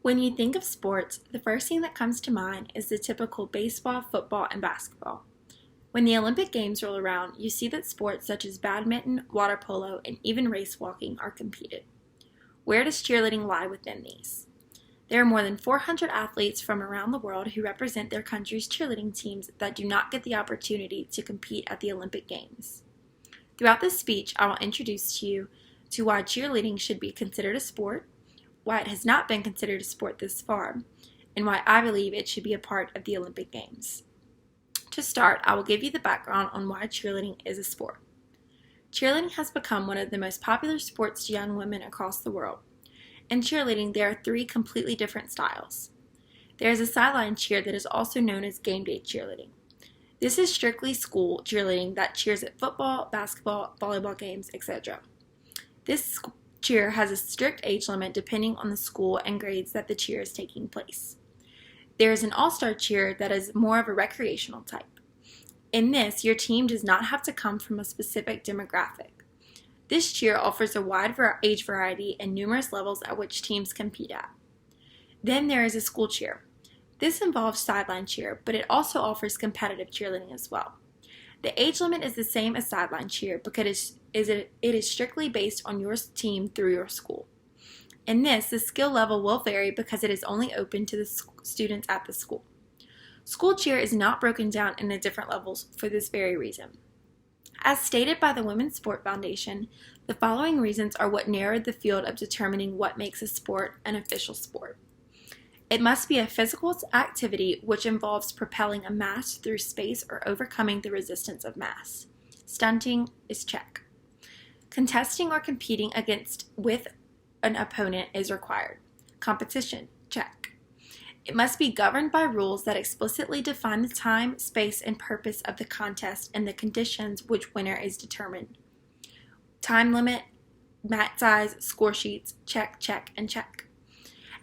When you think of sports, the first thing that comes to mind is the typical baseball, football, and basketball. When the Olympic Games roll around, you see that sports such as badminton, water polo, and even race walking are competed. Where does cheerleading lie within these? There are more than 400 athletes from around the world who represent their country's cheerleading teams that do not get the opportunity to compete at the Olympic Games. Throughout this speech, I will introduce you to why cheerleading should be considered a sport, why it has not been considered a sport this far, and why I believe it should be a part of the Olympic Games. To start, I will give you the background on why cheerleading is a sport. Cheerleading has become one of the most popular sports to young women across the world. In cheerleading, there are three completely different styles. There is a sideline cheer that is also known as game day cheerleading. This is strictly school cheerleading that cheers at football, basketball, volleyball games, etc. This cheer has a strict age limit depending on the school and grades that the cheer is taking place. There is an all-star cheer that is more of a recreational type. In this, your team does not have to come from a specific demographic. This cheer offers a wide age variety and numerous levels at which teams compete at. Then there is a school cheer. This involves sideline cheer, but it also offers competitive cheerleading as well. The age limit is the same as sideline cheer because it is strictly based on your team through your school. In this, the skill level will vary because it is only open to the students at the school. School cheer is not broken down into different levels for this very reason. As stated by the Women's Sport Foundation, the following reasons are what narrowed the field of determining what makes a sport an official sport. It must be a physical activity which involves propelling a mass through space or overcoming the resistance of mass. Stunting is check. Contesting or competing with an opponent is required. Competition, check. It must be governed by rules that explicitly define the time, space, and purpose of the contest and the conditions which winner is determined. Time limit, mat size, score sheets, check, check, and check.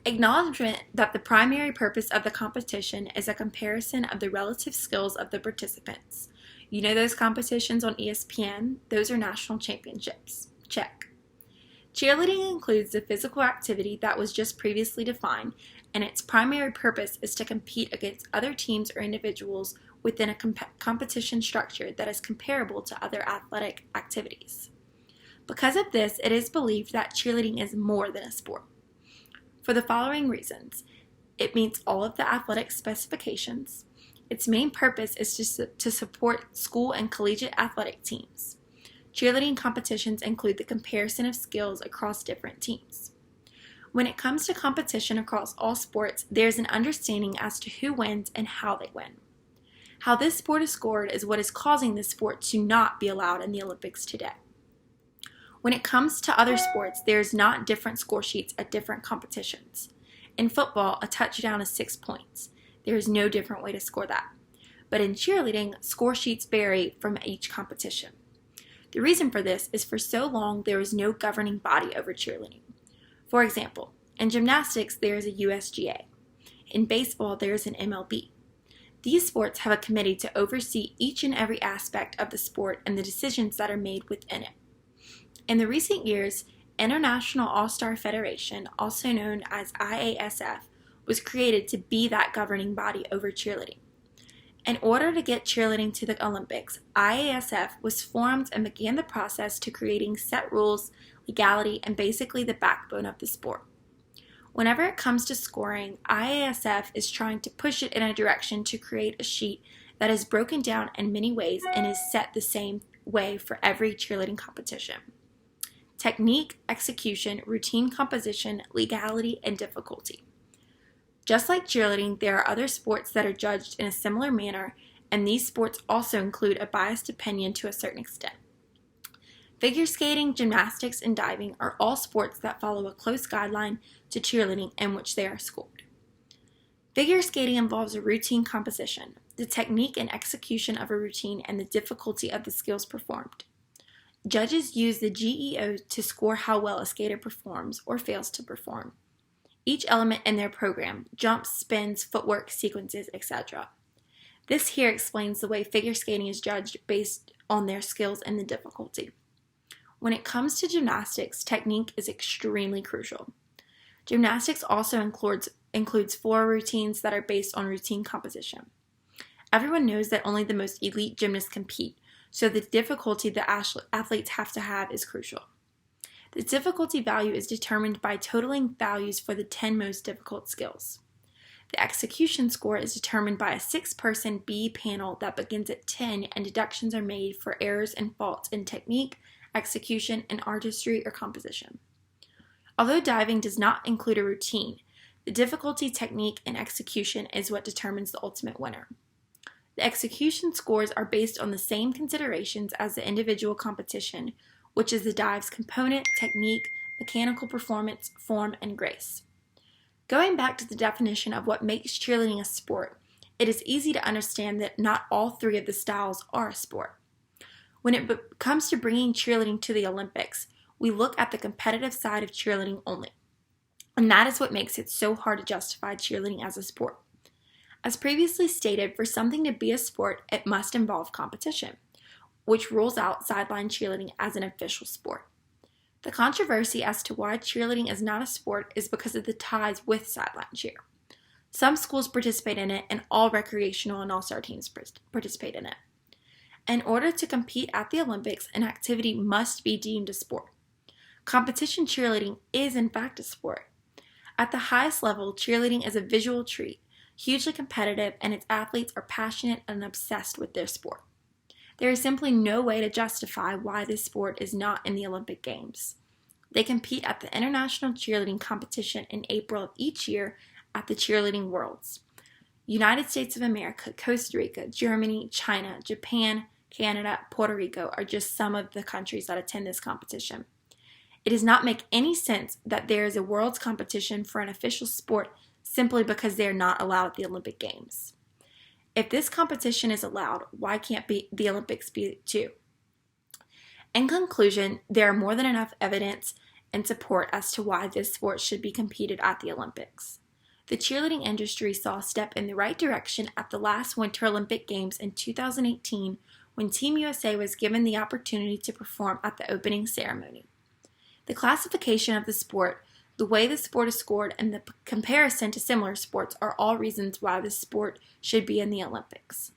Acknowledgement that the primary purpose of the competition is a comparison of the relative skills of the participants. You know those competitions on ESPN? Those are national championships. Check. Cheerleading includes the physical activity that was just previously defined, and its primary purpose is to compete against other teams or individuals within a competition structure that is comparable to other athletic activities. Because of this, it is believed that cheerleading is more than a sport. For the following reasons: it meets all of the athletic specifications. Its main purpose is to support school and collegiate athletic teams. Cheerleading competitions include the comparison of skills across different teams. When it comes to competition across all sports, there is an understanding as to who wins and how they win. How this sport is scored is what is causing this sport to not be allowed in the Olympics today. When it comes to other sports, there is not different score sheets at different competitions. In football, a touchdown is 6 points. There is no different way to score that. But in cheerleading, score sheets vary from each competition. The reason for this is for so long there is no governing body over cheerleading. For example, in gymnastics there is a USGA. In baseball there is an MLB. These sports have a committee to oversee each and every aspect of the sport and the decisions that are made within it. In the recent years, International All-Star Federation, also known as IASF, was created to be that governing body over cheerleading. In order to get cheerleading to the Olympics, IASF was formed and began the process to creating set rules, legality, and basically the backbone of the sport. Whenever it comes to scoring, IASF is trying to push it in a direction to create a sheet that is broken down in many ways and is set the same way for every cheerleading competition. Technique, execution, routine composition, legality, and difficulty. Just like cheerleading, there are other sports that are judged in a similar manner, and these sports also include a biased opinion to a certain extent. Figure skating, gymnastics, and diving are all sports that follow a close guideline to cheerleading in which they are scored. Figure skating involves a routine composition, the technique and execution of a routine, and the difficulty of the skills performed. Judges use the GEO to score how well a skater performs or fails to perform. Each element in their program, jumps, spins, footwork, sequences, etc. This here explains the way figure skating is judged based on their skills and the difficulty. When it comes to gymnastics, technique is extremely crucial. Gymnastics also includes floor routines that are based on routine composition. Everyone knows that only the most elite gymnasts compete, so the difficulty that athletes have to have is crucial. The difficulty value is determined by totaling values for the 10 most difficult skills. The execution score is determined by a 6-person B panel that begins at 10 and deductions are made for errors and faults in technique, execution, and artistry or composition. Although diving does not include a routine, the difficulty, technique, and execution is what determines the ultimate winner. The execution scores are based on the same considerations as the individual competition, which is the dive's component, technique, mechanical performance, form, and grace. Going back to the definition of what makes cheerleading a sport, it is easy to understand that not all 3 of the styles are a sport. When it comes to bringing cheerleading to the Olympics, we look at the competitive side of cheerleading only. And that is what makes it so hard to justify cheerleading as a sport. As previously stated, for something to be a sport, it must involve competition, which rules out sideline cheerleading as an official sport. The controversy as to why cheerleading is not a sport is because of the ties with sideline cheer. Some schools participate in it, and all recreational and all-star teams participate in it. In order to compete at the Olympics, an activity must be deemed a sport. Competition cheerleading is in fact a sport. At the highest level, cheerleading is a visual treat, hugely competitive, and its athletes are passionate and obsessed with their sport. There is simply no way to justify why this sport is not in the Olympic Games. They compete at the International Cheerleading Competition in April of each year at the Cheerleading Worlds. United States of America, Costa Rica, Germany, China, Japan, Canada, Puerto Rico are just some of the countries that attend this competition. It does not make any sense that there is a world's competition for an official sport simply because they are not allowed at the Olympic Games. If this competition is allowed, why can't the Olympics be too? In conclusion, there are more than enough evidence and support as to why this sport should be competed at the Olympics. The cheerleading industry saw a step in the right direction at the last Winter Olympic Games in 2018 when Team USA was given the opportunity to perform at the opening ceremony. The classification of the sport, the way the sport is scored, and the comparison to similar sports are all reasons why this sport should be in the Olympics.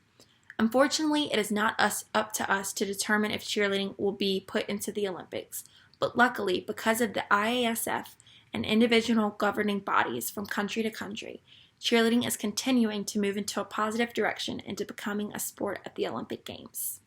Unfortunately, it is not up to us to determine if cheerleading will be put into the Olympics, but luckily, because of the IASF and individual governing bodies from country to country, cheerleading is continuing to move into a positive direction into becoming a sport at the Olympic Games.